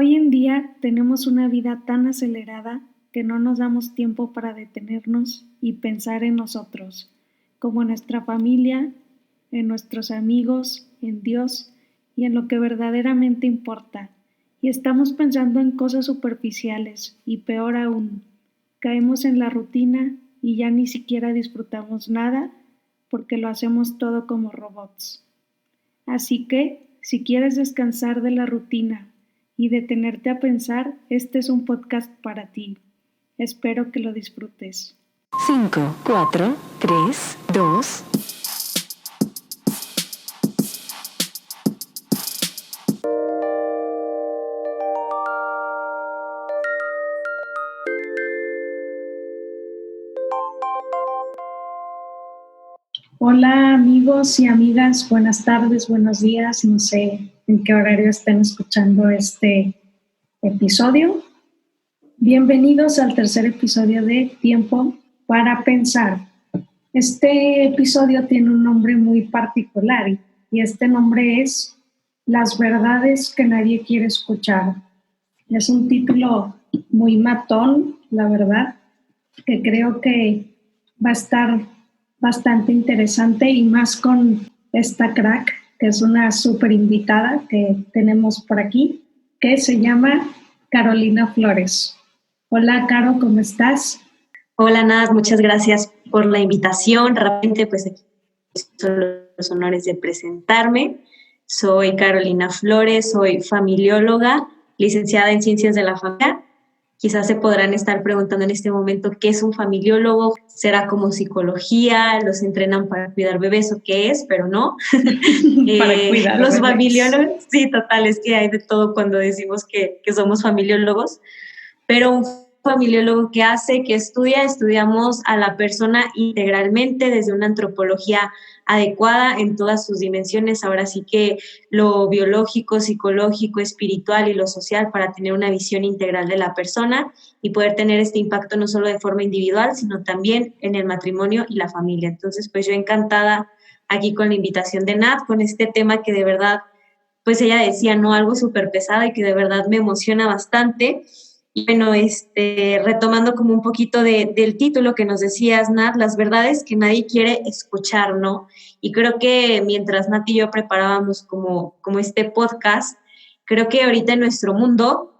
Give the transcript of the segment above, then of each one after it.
Hoy en día tenemos una vida tan acelerada que no nos damos tiempo para detenernos y pensar en nosotros, como en nuestra familia, en nuestros amigos, en Dios y en lo que verdaderamente importa. Y estamos pensando en cosas superficiales y peor aún, caemos en la rutina y ya ni siquiera disfrutamos nada porque lo hacemos todo como robots. Así que, si quieres descansar de la rutina y detenerte a pensar, este es un podcast para ti. Espero que lo disfrutes. 5, 4, 3, 2. Hola amigos y amigas, buenas tardes, buenos días, no sé en qué horario estén escuchando este episodio. Bienvenidos al tercer episodio de Tiempo para Pensar. Este episodio tiene un nombre muy particular y este nombre es Las verdades que nadie quiere escuchar. Es un título muy matón, la verdad, que creo que va a estar bastante interesante y más con esta crack, que es una súper invitada que tenemos por aquí, que se llama Carolina Flores. Hola, Caro, ¿cómo estás? Hola, Nat, muchas gracias por la invitación. Realmente, pues aquí son los honores de presentarme. Soy Carolina Flores, soy familióloga, licenciada en Ciencias de la Familia. Quizás se podrán estar preguntando en este momento qué es un familiólogo. ¿Será como psicología? ¿Los entrenan para cuidar bebés o qué es? Pero no. Para cuidar los bebés. Familiólogos, sí, total, es que hay de todo cuando decimos que somos familiólogos. Pero un familiólogo que hace, que estudiamos a la persona integralmente desde una antropología adecuada en todas sus dimensiones, ahora sí que lo biológico, psicológico, espiritual y lo social para tener una visión integral de la persona y poder tener este impacto no solo de forma individual, sino también en el matrimonio y la familia. Entonces, pues yo encantada aquí con la invitación de Nat, con este tema que de verdad, pues ella decía, ¿no? Algo súper pesado y que de verdad me emociona bastante. Y bueno, retomando como un poquito del título que nos decías, Nat, las verdades que nadie quiere escuchar, ¿no? Y creo que mientras Nat y yo preparábamos como este podcast, creo que ahorita en nuestro mundo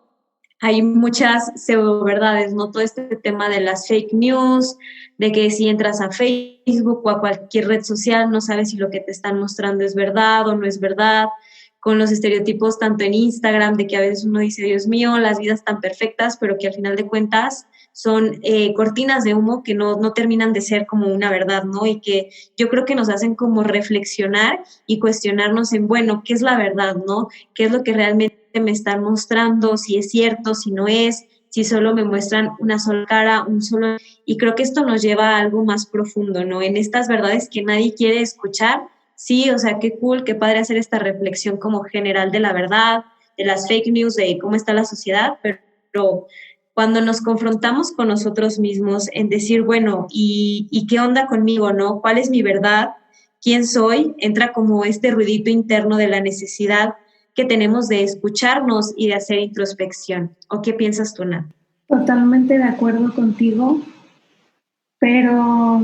hay muchas pseudo verdades, ¿no? Todo este tema de las fake news, de que si entras a Facebook o a cualquier red social no sabes si lo que te están mostrando es verdad o no es verdad, con los estereotipos tanto en Instagram, de que a veces uno dice, Dios mío, las vidas tan perfectas, pero que al final de cuentas son cortinas de humo que no terminan de ser como una verdad, ¿no? Y que yo creo que nos hacen como reflexionar y cuestionarnos en, bueno, ¿qué es la verdad, no? ¿Qué es lo que realmente me están mostrando? Si es cierto, si no es, si solo me muestran una sola cara, un solo... Y creo que esto nos lleva a algo más profundo, ¿no? En estas verdades que nadie quiere escuchar. Sí, o sea, qué cool, qué padre hacer esta reflexión como general de la verdad, de las fake news, de cómo está la sociedad, pero cuando nos confrontamos con nosotros mismos en decir, bueno, ¿y qué onda conmigo, no? ¿Cuál es mi verdad? ¿Quién soy? Entra como este ruidito interno de la necesidad que tenemos de escucharnos y de hacer introspección. ¿O qué piensas tú, Nat? Totalmente de acuerdo contigo, pero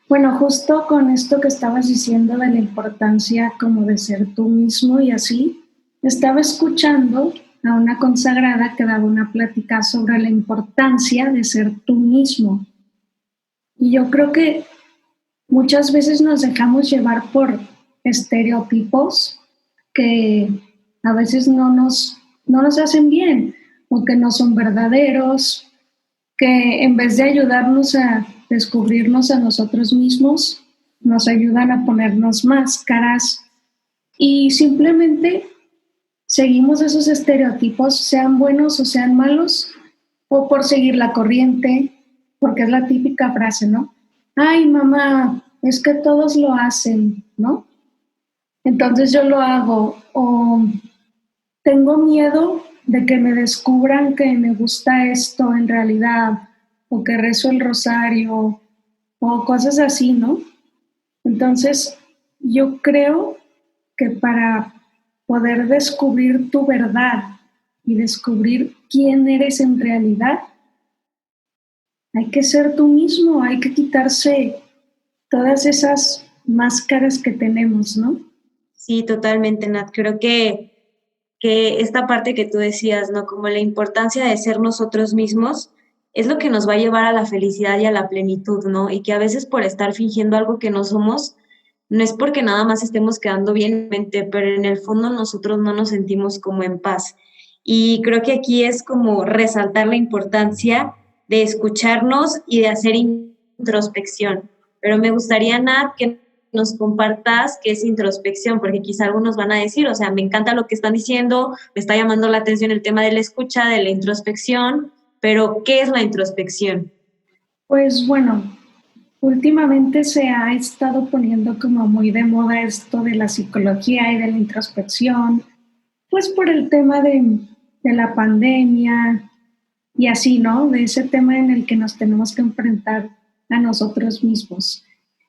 bueno, justo con esto que estabas diciendo de la importancia como de ser tú mismo y así, estaba escuchando a una consagrada que daba una plática sobre la importancia de ser tú mismo. Y yo creo que muchas veces nos dejamos llevar por estereotipos que a veces no nos hacen bien o que no son verdaderos, que en vez de ayudarnos a descubrirnos a nosotros mismos, nos ayudan a ponernos máscaras y simplemente seguimos esos estereotipos, sean buenos o sean malos, o por seguir la corriente, porque es la típica frase, ¿no? Ay, mamá, es que todos lo hacen, ¿no? Entonces yo lo hago, o tengo miedo de que me descubran que me gusta esto en realidad, o que rezo el rosario, o cosas así, ¿no? Entonces, yo creo que para poder descubrir tu verdad y descubrir quién eres en realidad. Hay que ser tú mismo, hay que quitarse todas esas máscaras que tenemos, ¿no? Sí, totalmente, Nat. Creo que esta parte que tú decías, ¿no? Como la importancia de ser nosotros mismos es lo que nos va a llevar a la felicidad y a la plenitud, ¿no? Y que a veces por estar fingiendo algo que no somos, no es porque nada más estemos quedando bien en mente, pero en el fondo nosotros no nos sentimos como en paz. Y creo que aquí es como resaltar la importancia de escucharnos y de hacer introspección. Pero me gustaría, Nat, que nos compartas qué es introspección, porque quizá algunos van a decir, o sea, me encanta lo que están diciendo, me está llamando la atención el tema de la escucha, de la introspección, pero ¿qué es la introspección? Pues bueno, últimamente se ha estado poniendo como muy de moda esto de la psicología y de la introspección, pues por el tema de la pandemia y así, ¿no? De ese tema en el que nos tenemos que enfrentar a nosotros mismos.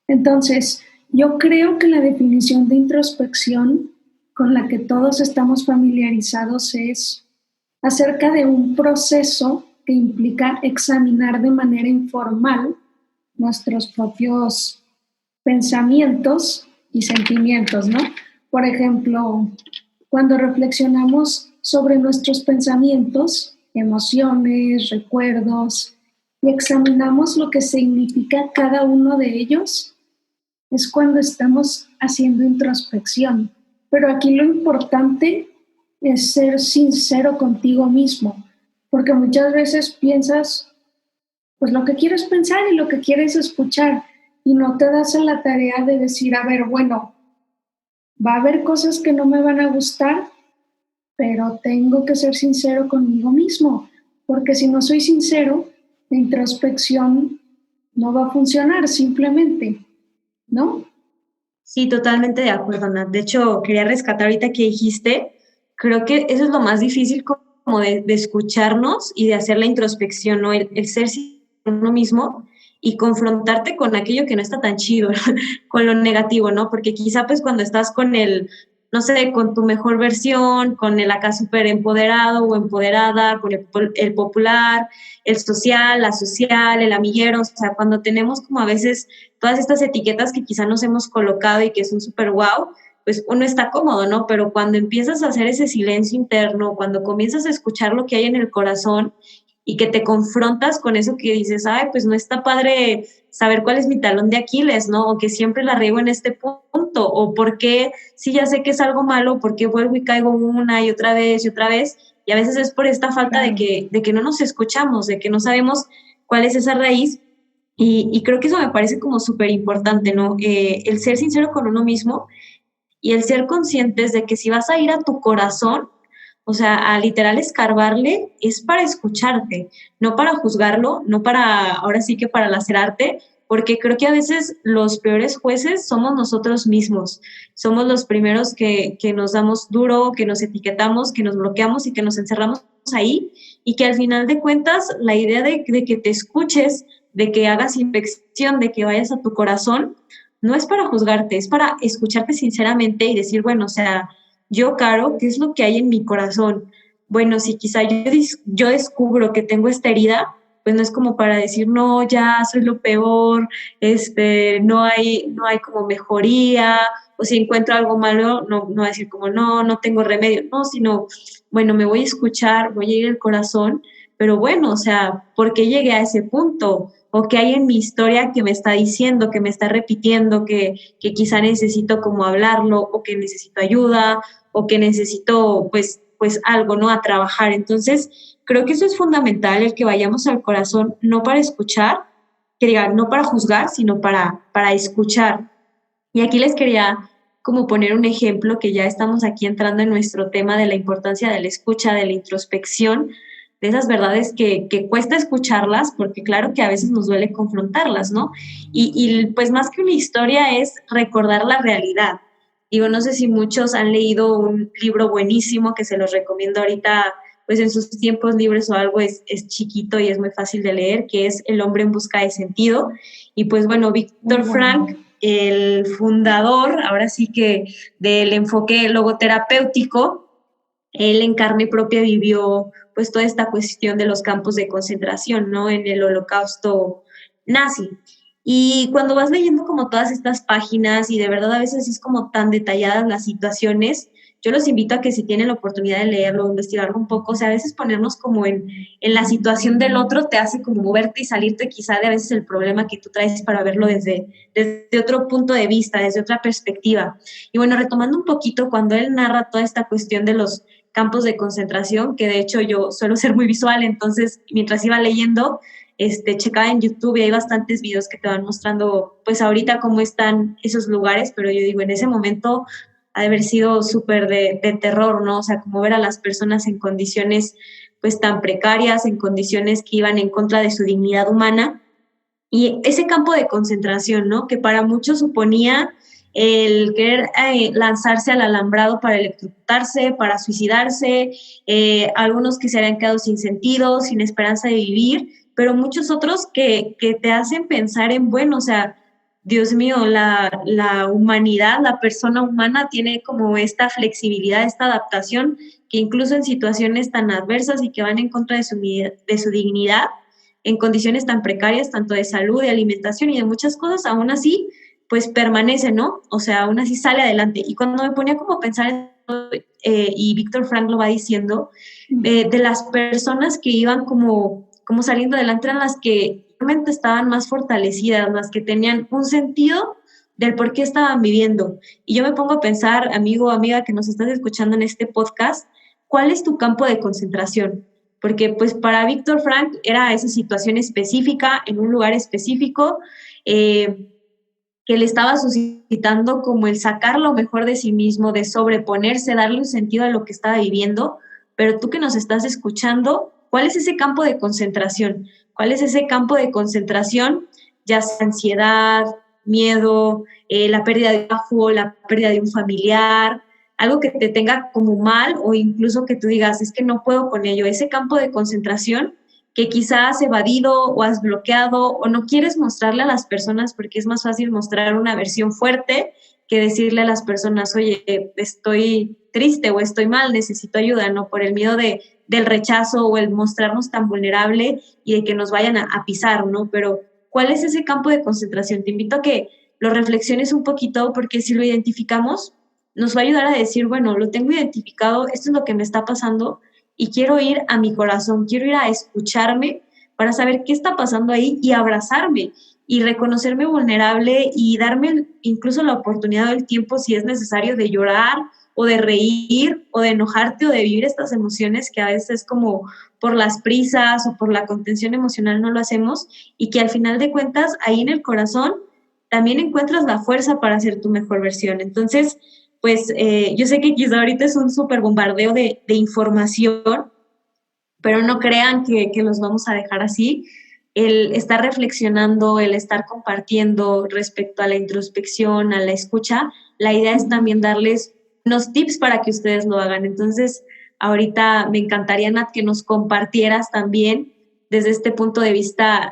Entonces, yo creo que la definición de introspección con la que todos estamos familiarizados es acerca de un proceso que implica examinar de manera informal nuestros propios pensamientos y sentimientos, ¿no? Por ejemplo, cuando reflexionamos sobre nuestros pensamientos, emociones, recuerdos y examinamos lo que significa cada uno de ellos, es cuando estamos haciendo introspección. Pero aquí lo importante es ser sincero contigo mismo, porque muchas veces piensas pues lo que quieres pensar y lo que quieres escuchar y no te das a la tarea de decir, a ver, bueno, va a haber cosas que no me van a gustar, pero tengo que ser sincero conmigo mismo, porque si no soy sincero, la introspección no va a funcionar simplemente, ¿no? Sí, totalmente de acuerdo, Nat. De hecho, quería rescatar ahorita que dijiste, creo que eso es lo más difícil como de escucharnos y de hacer la introspección, ¿no? El ser uno mismo y confrontarte con aquello que no está tan chido, con lo negativo, ¿no? Porque quizá pues cuando estás con el, no sé, con tu mejor versión, con el acá súper empoderado o empoderada, con el popular, el social, la social, el amiguero, o sea, cuando tenemos como a veces todas estas etiquetas que quizá nos hemos colocado y que son súper guau, pues uno está cómodo, ¿no? Pero cuando empiezas a hacer ese silencio interno, cuando comienzas a escuchar lo que hay en el corazón y que te confrontas con eso que dices, ay, pues no está padre saber cuál es mi talón de Aquiles, ¿no? O que siempre la riego en este punto, o por qué, si ya sé que es algo malo, por qué vuelvo y caigo una y otra vez, y a veces es por esta falta Claro. de que no nos escuchamos, de que no sabemos cuál es esa raíz, y creo que eso me parece como súper importante, ¿no? El ser sincero con uno mismo y el ser conscientes de que si vas a ir a tu corazón, o sea, a literal escarbarle, es para escucharte, no para juzgarlo, no para, ahora sí que para lacerarte, porque creo que a veces los peores jueces somos nosotros mismos. Somos los primeros que nos damos duro, que nos etiquetamos, que nos bloqueamos y que nos encerramos ahí. Y que al final de cuentas, la idea de que te escuches, de que hagas inspección, de que vayas a tu corazón, no es para juzgarte, es para escucharte sinceramente y decir, bueno, o sea, yo, Caro, ¿qué es lo que hay en mi corazón? Bueno, si quizá yo descubro que tengo esta herida, pues no es como para decir, no, ya soy lo peor, no hay como mejoría, o si encuentro algo malo, no decir como, no, no tengo remedio, no, sino, bueno, me voy a escuchar, voy a ir al corazón, pero bueno, o sea, ¿por qué llegué a ese punto? O qué hay en mi historia que me está diciendo, que me está repitiendo, que quizá necesito como hablarlo, o que necesito ayuda, o que necesito pues algo, ¿no? A trabajar. Entonces, creo que eso es fundamental, el que vayamos al corazón, no para escuchar, que diga, no para juzgar, sino para escuchar. Y aquí les quería como poner un ejemplo, que ya estamos aquí entrando en nuestro tema de la importancia de la escucha, de la introspección, de esas verdades que cuesta escucharlas, porque claro que a veces nos duele confrontarlas, ¿no? Y pues más que una historia es recordar la realidad. Digo, no sé si muchos han leído un libro buenísimo que se los recomiendo ahorita, pues en sus tiempos libres o algo, es chiquito y es muy fácil de leer, que es El hombre en busca de sentido. Y pues bueno, Víctor Frank, el fundador, ahora sí que del enfoque logoterapéutico, él en carne propia vivió pues toda esta cuestión de los campos de concentración, ¿no? En el Holocausto nazi. Y cuando vas leyendo como todas estas páginas y de verdad a veces es como tan detalladas las situaciones, yo los invito a que si tienen la oportunidad de leerlo, investigarlo un poco, o sea, a veces ponernos como en la situación del otro te hace como moverte y salirte quizá de a veces el problema que tú traes para verlo desde otro punto de vista, desde otra perspectiva. Y bueno, retomando un poquito, cuando él narra toda esta cuestión de los campos de concentración, que de hecho yo suelo ser muy visual, entonces mientras iba leyendo, checaba en YouTube y hay bastantes videos que te van mostrando, pues ahorita cómo están esos lugares, pero yo digo, en ese momento ha de haber sido súper de terror, ¿no? O sea, como ver a las personas en condiciones pues tan precarias, en condiciones que iban en contra de su dignidad humana. Y ese campo de concentración, ¿no? Que para muchos suponía el querer lanzarse al alambrado para electrocutarse, para suicidarse, algunos que se habían quedado sin sentido, sin esperanza de vivir, pero muchos otros que te hacen pensar en, bueno, o sea, Dios mío, la humanidad, la persona humana tiene como esta flexibilidad, esta adaptación, que incluso en situaciones tan adversas y que van en contra de su dignidad, en condiciones tan precarias, tanto de salud, de alimentación y de muchas cosas, aún así, pues permanece, ¿no? O sea, aún así sale adelante. Y cuando me ponía como a pensar, y Víctor Frank lo va diciendo, de las personas que iban como saliendo adelante eran las que realmente estaban más fortalecidas, las que tenían un sentido del por qué estaban viviendo. Y yo me pongo a pensar, amigo o amiga que nos estás escuchando en este podcast, ¿cuál es tu campo de concentración? Porque pues para Víctor Frank era esa situación específica, en un lugar específico, que le estaba suscitando como el sacar lo mejor de sí mismo, de sobreponerse, darle un sentido a lo que estaba viviendo. Pero tú que nos estás escuchando, ¿cuál es ese campo de concentración? ¿Cuál es ese campo de concentración? Ya sea ansiedad, miedo, la pérdida de un trabajo, la pérdida de un familiar, algo que te tenga como mal o incluso que tú digas, es que no puedo con ello. Ese campo de concentración que quizás has evadido o has bloqueado o no quieres mostrarle a las personas porque es más fácil mostrar una versión fuerte que decirle a las personas, oye, estoy triste o estoy mal, necesito ayuda, ¿no? Por el miedo del rechazo o el mostrarnos tan vulnerable y de que nos vayan a pisar, ¿no? Pero, ¿cuál es ese campo de concentración? Te invito a que lo reflexiones un poquito porque si lo identificamos, nos va a ayudar a decir, bueno, lo tengo identificado, esto es lo que me está pasando y quiero ir a mi corazón, quiero ir a escucharme para saber qué está pasando ahí y abrazarme y reconocerme vulnerable y darme incluso la oportunidad del tiempo, si es necesario, de llorar o de reír o de enojarte o de vivir estas emociones que a veces como por las prisas o por la contención emocional no lo hacemos y que al final de cuentas ahí en el corazón también encuentras la fuerza para ser tu mejor versión. Entonces, pues yo sé que quizá ahorita es un súper bombardeo de información, pero no crean que los vamos a dejar así. El estar reflexionando, el estar compartiendo respecto a la introspección, a la escucha, la idea es también darles unos tips para que ustedes lo hagan. Entonces, ahorita me encantaría, Nat, que nos compartieras también desde este punto de vista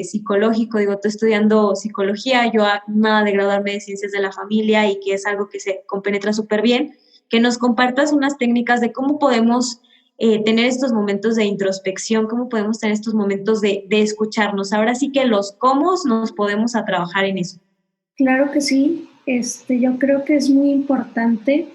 psicológico. Digo, tú estudiando psicología, yo nada de graduarme de ciencias de la familia y que es algo que se compenetra súper bien, que nos compartas unas técnicas de cómo podemos tener estos momentos de introspección, cómo podemos tener estos momentos de escucharnos. Ahora sí que los cómo nos podemos a trabajar en eso. Claro que sí. Yo creo que es muy importante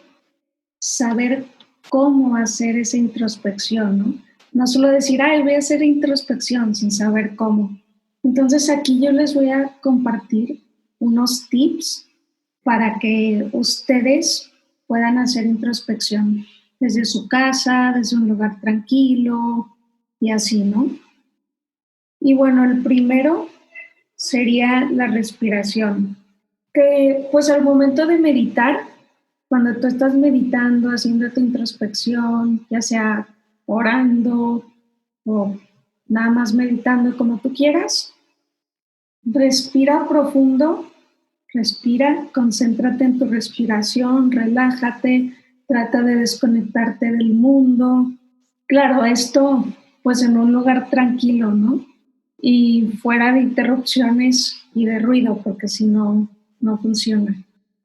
saber cómo hacer esa introspección, ¿no? No solo decir, voy a hacer introspección sin saber cómo. Entonces aquí yo les voy a compartir unos tips para que ustedes puedan hacer introspección desde su casa, desde un lugar tranquilo y así, ¿no? Y bueno, el primero sería la respiración, que pues al momento de meditar, cuando tú estás meditando, haciendo tu introspección, ya sea orando o nada más meditando como tú quieras, respira profundo, respira, concéntrate en tu respiración, relájate, trata de desconectarte del mundo. Claro, esto pues en un lugar tranquilo, ¿no? Y fuera de interrupciones y de ruido, porque si no, no funciona.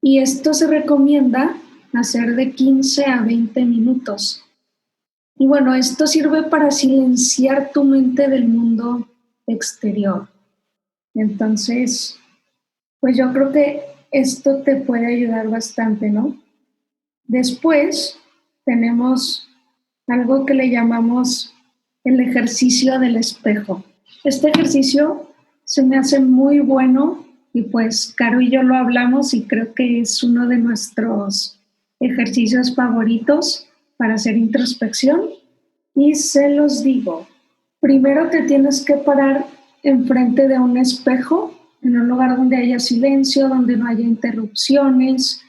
Y esto se recomienda hacer de 15 a 20 minutos. Y bueno, esto sirve para silenciar tu mente del mundo exterior. Entonces, pues yo creo que esto te puede ayudar bastante, ¿no? Después tenemos algo que le llamamos el ejercicio del espejo. Este ejercicio se me hace muy bueno y pues Caro y yo lo hablamos y creo que es uno de nuestros ejercicios favoritos para hacer introspección. Y se los digo, primero te tienes que parar enfrente de un espejo, en un lugar donde haya silencio, donde no haya interrupciones,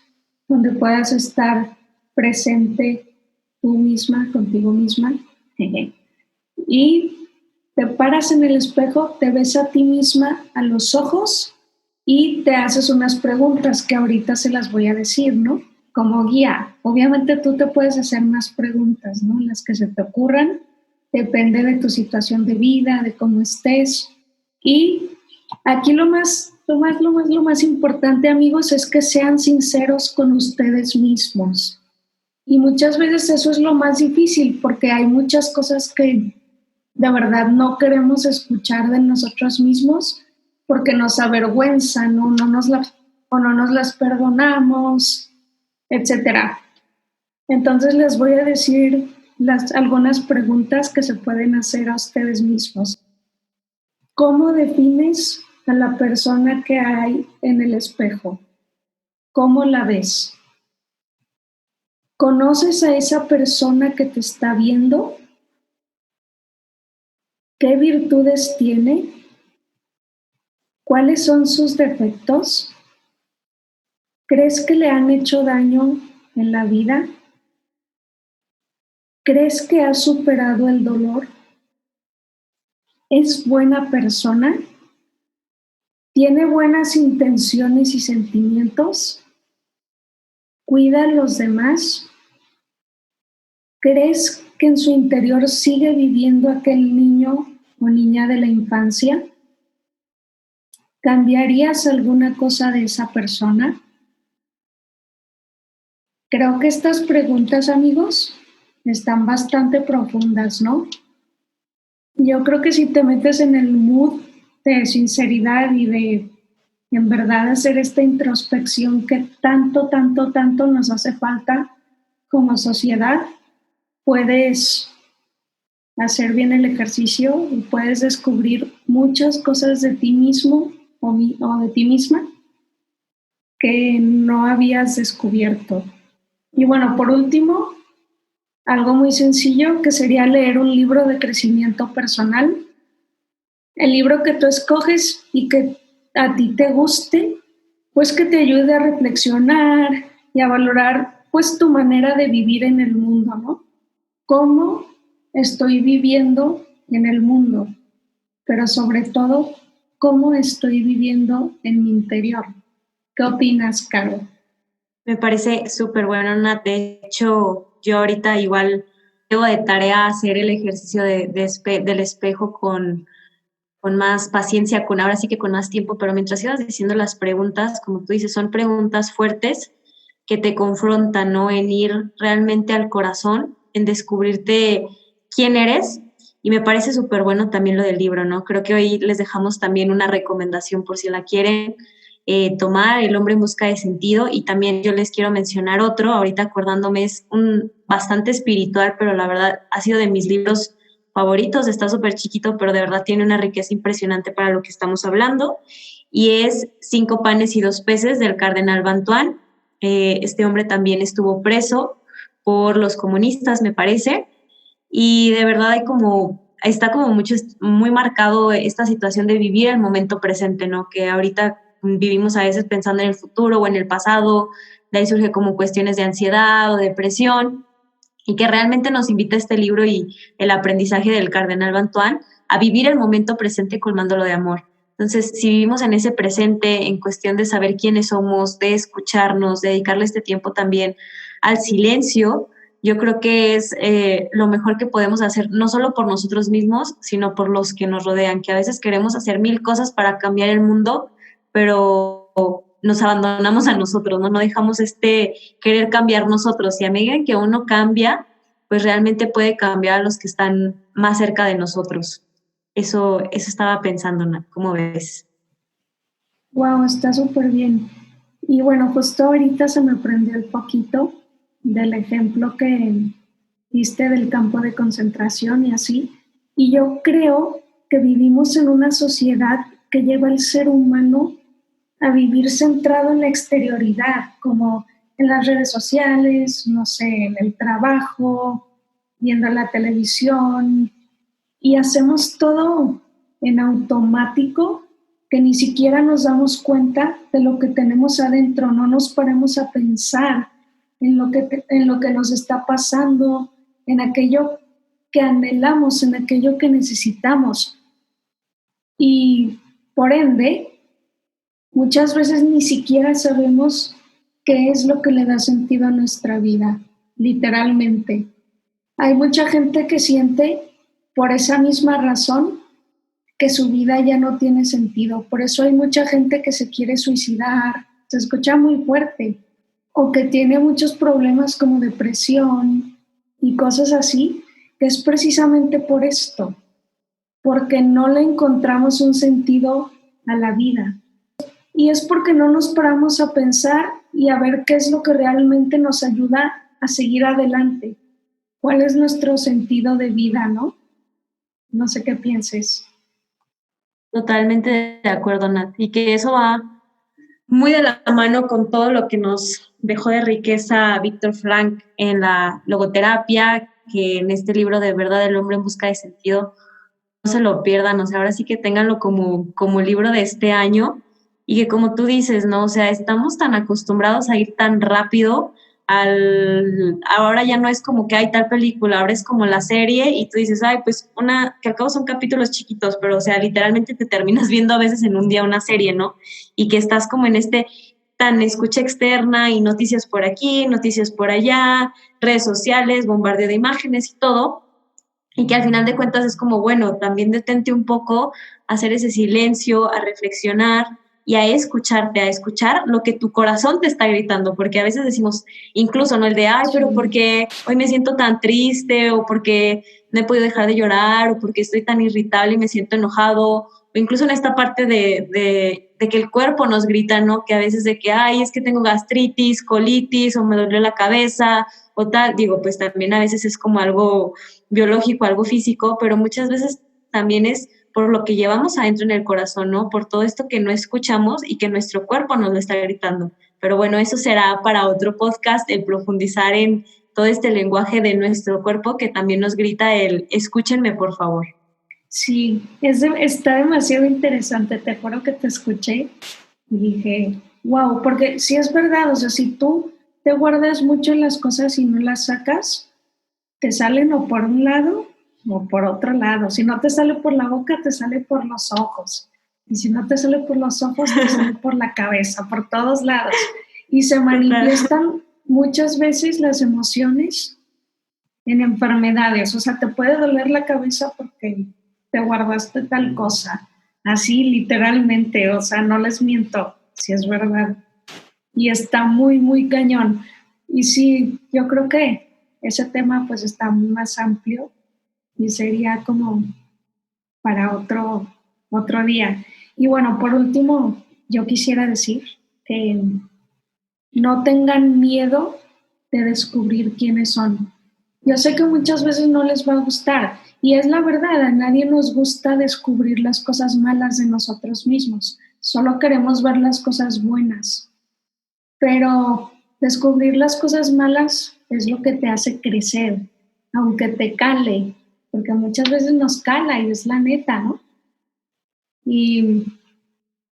donde puedas estar presente tú misma, contigo misma. Y te paras en el espejo, te ves a ti misma a los ojos y te haces unas preguntas que ahorita se las voy a decir, ¿no? Como guía. Obviamente tú te puedes hacer más preguntas, ¿no? Las que se te ocurran. Depende de tu situación de vida, de cómo estés. Y aquí lo más importante, amigos, es que sean sinceros con ustedes mismos. Y muchas veces eso es lo más difícil porque hay muchas cosas que de verdad no queremos escuchar de nosotros mismos porque nos avergüenzan, ¿no? O no nos las perdonamos, etcétera. Entonces les voy a decir algunas preguntas que se pueden hacer a ustedes mismos. ¿Cómo defines a la persona que hay en el espejo? ¿Cómo la ves? ¿Conoces a esa persona que te está viendo? ¿Qué virtudes tiene? ¿Cuáles son sus defectos? ¿Crees que le han hecho daño en la vida? ¿Crees que ha superado el dolor? ¿Es buena persona? ¿Tiene buenas intenciones y sentimientos? ¿Cuida a los demás? ¿Crees que en su interior sigue viviendo aquel niño o niña de la infancia? ¿Cambiarías alguna cosa de esa persona? Creo que estas preguntas, amigos, están bastante profundas, ¿no? Yo creo que si te metes en el mood de sinceridad y de en verdad hacer esta introspección que tanto nos hace falta como sociedad, puedes hacer bien el ejercicio y puedes descubrir muchas cosas de ti mismo o de ti misma que no habías descubierto. Y bueno, por último, algo muy sencillo que sería leer un libro de crecimiento personal. El libro que tú escoges y que a ti te guste, pues que te ayude a reflexionar y a valorar pues tu manera de vivir en el mundo, ¿no? ¿Cómo estoy viviendo en el mundo? Pero sobre todo, ¿cómo estoy viviendo en mi interior? ¿Qué opinas, Caro? Me parece súper bueno, Nat. De hecho, yo ahorita igual tengo de tarea hacer el ejercicio del espejo con más paciencia, ahora sí que con más tiempo, pero mientras ibas diciendo las preguntas, como tú dices, son preguntas fuertes que te confrontan, ¿no? En ir realmente al corazón, en descubrirte quién eres. Y me parece súper bueno también lo del libro, ¿no? Creo que hoy les dejamos también una recomendación por si la quieren tomar, El hombre en busca de sentido. Y también yo les quiero mencionar otro, ahorita acordándome, es un bastante espiritual, pero la verdad ha sido de mis libros favoritos, está súper chiquito, pero de verdad tiene una riqueza impresionante para lo que estamos hablando, y es Cinco panes y dos peces del cardenal Bantuán. Este hombre también estuvo preso por los comunistas, me parece, y de verdad está como muy marcado esta situación de vivir el momento presente, ¿no? Que ahorita vivimos a veces pensando en el futuro o en el pasado, de ahí surge como cuestiones de ansiedad o depresión, y que realmente nos invita este libro y el aprendizaje del cardenal Bantuán a vivir el momento presente colmándolo de amor. Entonces, si vivimos en ese presente, en cuestión de saber quiénes somos, de escucharnos, de dedicarle este tiempo también al silencio, yo creo que es lo mejor que podemos hacer, no solo por nosotros mismos, sino por los que nos rodean, que a veces queremos hacer mil cosas para cambiar el mundo, pero nos abandonamos a nosotros, ¿no? No dejamos querer cambiar nosotros. Y a medida que uno cambia, pues realmente puede cambiar a los que están más cerca de nosotros. Eso estaba pensando, ¿no? ¿Cómo ves? Wow, está súper bien. Y bueno, justo ahorita se me prendió el poquito del ejemplo que diste del campo de concentración y así. Y yo creo que vivimos en una sociedad que lleva al ser humano a vivir centrado en la exterioridad, como en las redes sociales, no sé, en el trabajo, viendo la televisión, y hacemos todo en automático que ni siquiera nos damos cuenta de lo que tenemos adentro, no nos paramos a pensar en lo que nos está pasando, en aquello que anhelamos, en aquello que necesitamos. Y por ende, muchas veces ni siquiera sabemos qué es lo que le da sentido a nuestra vida, literalmente. Hay mucha gente que siente por esa misma razón que su vida ya no tiene sentido. Por eso hay mucha gente que se quiere suicidar, se escucha muy fuerte, o que tiene muchos problemas como depresión y cosas así, que es precisamente por esto, porque no le encontramos un sentido a la vida. Y es porque no nos paramos a pensar y a ver qué es lo que realmente nos ayuda a seguir adelante. ¿Cuál es nuestro sentido de vida, no? No sé qué pienses. Totalmente de acuerdo, Nat. Y que eso va muy de la mano con todo lo que nos dejó de riqueza Víctor Frank en la logoterapia, que en este libro de Verdad del Hombre en Busca de Sentido, no se lo pierdan, o sea, ahora sí que ténganlo como libro de este año y que como tú dices, ¿no? O sea, estamos tan acostumbrados a ir tan rápido ahora ya no es como que hay tal película, ahora es como la serie y tú dices, ay, pues que al cabo son capítulos chiquitos, pero o sea, literalmente te terminas viendo a veces en un día una serie, ¿no? Y que estás como en tan escucha externa y noticias por aquí, noticias por allá, redes sociales, bombardeo de imágenes y todo, y que al final de cuentas es como, bueno, también detente un poco, a hacer ese silencio, a reflexionar y a escucharte, a escuchar lo que tu corazón te está gritando, porque a veces decimos, incluso, ¿no? El de, ay, pero porque hoy me siento tan triste, o porque no he podido dejar de llorar, o porque estoy tan irritable y me siento enojado, o incluso en esta parte de que el cuerpo nos grita, ¿no? Que a veces de que, ay, es que tengo gastritis, colitis, o me dolió la cabeza, o tal, digo, pues también a veces es como algo biológico, algo físico, pero muchas veces también es por lo que llevamos adentro en el corazón, ¿no? Por todo esto que no escuchamos y que nuestro cuerpo nos lo está gritando. Pero bueno, eso será para otro podcast, el profundizar en todo este lenguaje de nuestro cuerpo que también nos grita el escúchenme, por favor. Sí, está demasiado interesante, te juro que te escuché y dije, wow, porque sí es verdad, o sea, si tú te guardas mucho en las cosas y no las sacas, te salen o por un lado o por otro lado. Si no te sale por la boca, te sale por los ojos. Y si no te sale por los ojos, te sale por la cabeza, por todos lados. Y se manifiestan muchas veces las emociones en enfermedades. O sea, te puede doler la cabeza porque te guardaste tal cosa. Así literalmente, o sea, no les miento, si es verdad. Y está muy, muy cañón. Y sí, yo creo que ese tema pues está más amplio y sería como para otro día. Y bueno, por último, yo quisiera decir que no tengan miedo de descubrir quiénes son. Yo sé que muchas veces no les va a gustar y es la verdad, a nadie nos gusta descubrir las cosas malas de nosotros mismos, solo queremos ver las cosas buenas, pero descubrir las cosas malas es lo que te hace crecer, aunque te cale, porque muchas veces nos cala y es la neta, ¿no? Y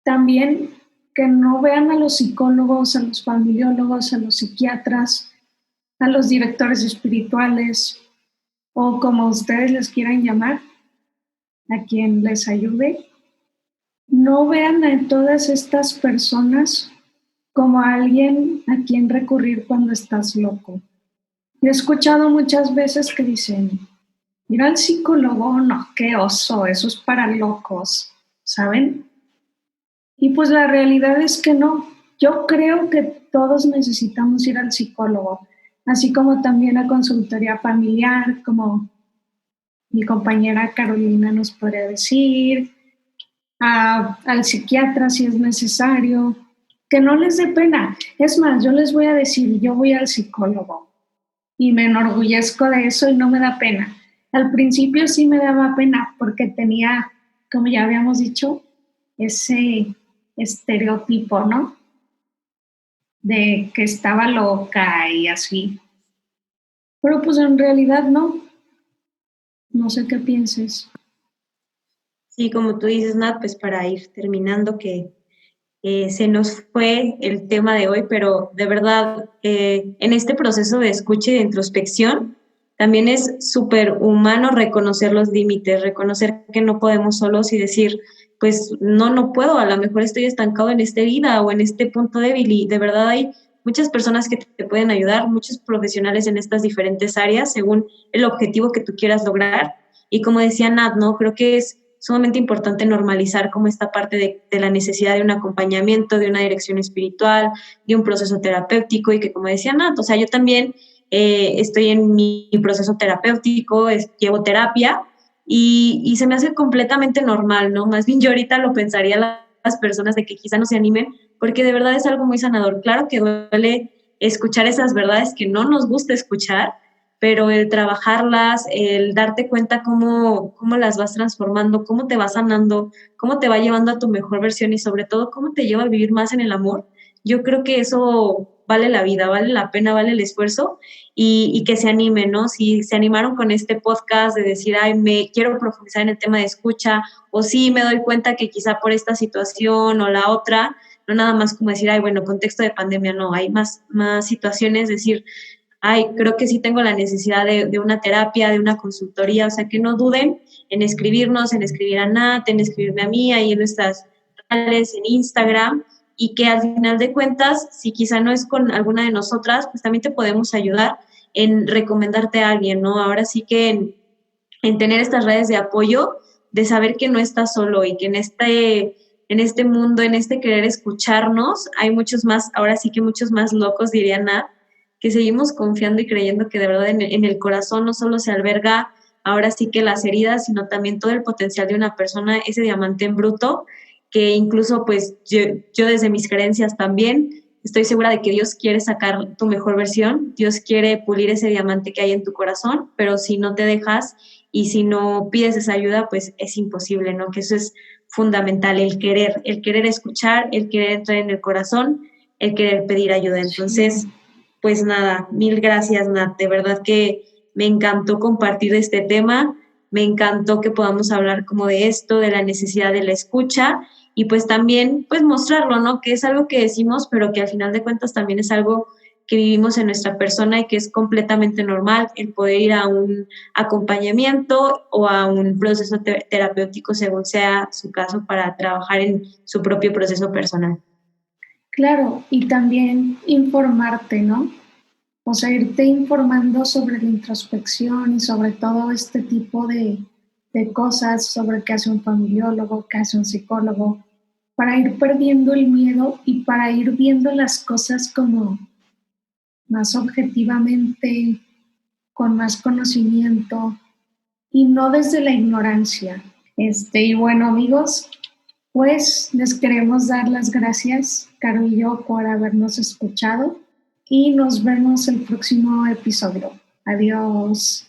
también que no vean a los psicólogos, a los familiólogos, a los psiquiatras, a los directores espirituales o como ustedes les quieran llamar, a quien les ayude, no vean a todas estas personas como a alguien a quien recurrir cuando estás loco. He escuchado muchas veces que dicen, ir al psicólogo, no, qué oso, eso es para locos, ¿saben? Y pues la realidad es que no. Yo creo que todos necesitamos ir al psicólogo. así como también a consultoría familiar, como mi compañera Carolina nos podría decir, al psiquiatra si es necesario, que no les dé pena. Es más, yo les voy a decir, yo voy al psicólogo y me enorgullezco de eso y no me da pena. Al principio sí me daba pena porque tenía, como ya habíamos dicho, ese estereotipo, ¿no? De que estaba loca y así. Pero pues en realidad no. No sé qué pienses. Sí, como tú dices, Nat, pues para ir terminando, que se nos fue el tema de hoy, pero de verdad, en este proceso de escucha y de introspección, también es súper humano reconocer los límites, reconocer que no podemos solos y decir, pues no, no puedo, a lo mejor estoy estancado en esta vida o en este punto débil y de verdad hay muchas personas que te pueden ayudar, muchos profesionales en estas diferentes áreas según el objetivo que tú quieras lograr. Y como decía Nat, ¿no? Creo que es sumamente importante normalizar como esta parte de la necesidad de un acompañamiento, de una dirección espiritual, de un proceso terapéutico y que como decía Nat, o sea, yo también estoy en mi proceso terapéutico, llevo terapia y se me hace completamente normal, ¿no? Más bien yo ahorita lo pensaría las personas de que quizá no se animen, porque de verdad es algo muy sanador. Claro que duele escuchar esas verdades que no nos gusta escuchar, pero el trabajarlas, el darte cuenta cómo las vas transformando, cómo te vas sanando, cómo te va llevando a tu mejor versión y sobre todo cómo te lleva a vivir más en el amor, yo creo que eso vale la vida, vale la pena, vale el esfuerzo y que se animen, ¿no? Si se animaron con este podcast de decir, ay, me quiero profundizar en el tema de escucha, o sí me doy cuenta que quizá por esta situación o la otra, no nada más como decir, ay, bueno, contexto de pandemia, no, hay más situaciones, decir, ay, creo que sí tengo la necesidad de una terapia, de una consultoría, o sea, que no duden en escribirnos, en escribir a Nat, en escribirme a mí, ahí en nuestras redes, en Instagram, y que al final de cuentas, si quizá no es con alguna de nosotras, pues también te podemos ayudar en recomendarte a alguien, ¿no? Ahora sí que en tener estas redes de apoyo, de saber que no estás solo y que en este mundo, en este querer escucharnos, hay muchos más, ahora sí que muchos más locos, diría Nat, que seguimos confiando y creyendo que de verdad en el corazón no solo se alberga ahora sí que las heridas, sino también todo el potencial de una persona, ese diamante en bruto, que incluso pues yo desde mis creencias también estoy segura de que Dios quiere sacar tu mejor versión, Dios quiere pulir ese diamante que hay en tu corazón, pero si no te dejas y si no pides esa ayuda, pues es imposible, ¿no? Que eso es fundamental, el querer escuchar, el querer entrar en el corazón, el querer pedir ayuda. Entonces, Sí. pues nada, mil gracias, Nat. De verdad que me encantó compartir este tema, me encantó que podamos hablar como de esto, de la necesidad de la escucha y pues también pues mostrarlo, ¿no? Que es algo que decimos, pero que al final de cuentas también es algo que vivimos en nuestra persona y que es completamente normal el poder ir a un acompañamiento o a un proceso terapéutico según sea su caso para trabajar en su propio proceso personal. Claro, y también informarte, ¿no? O sea, irte informando sobre la introspección y sobre todo este tipo de cosas, sobre qué hace un familiólogo, qué hace un psicólogo, para ir perdiendo el miedo y para ir viendo las cosas como más objetivamente, con más conocimiento y no desde la ignorancia. Y bueno, amigos, pues les queremos dar las gracias, Caro y yo, por habernos escuchado y nos vemos el próximo episodio. Adiós.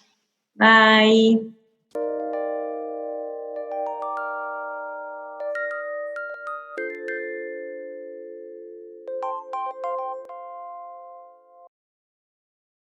Bye.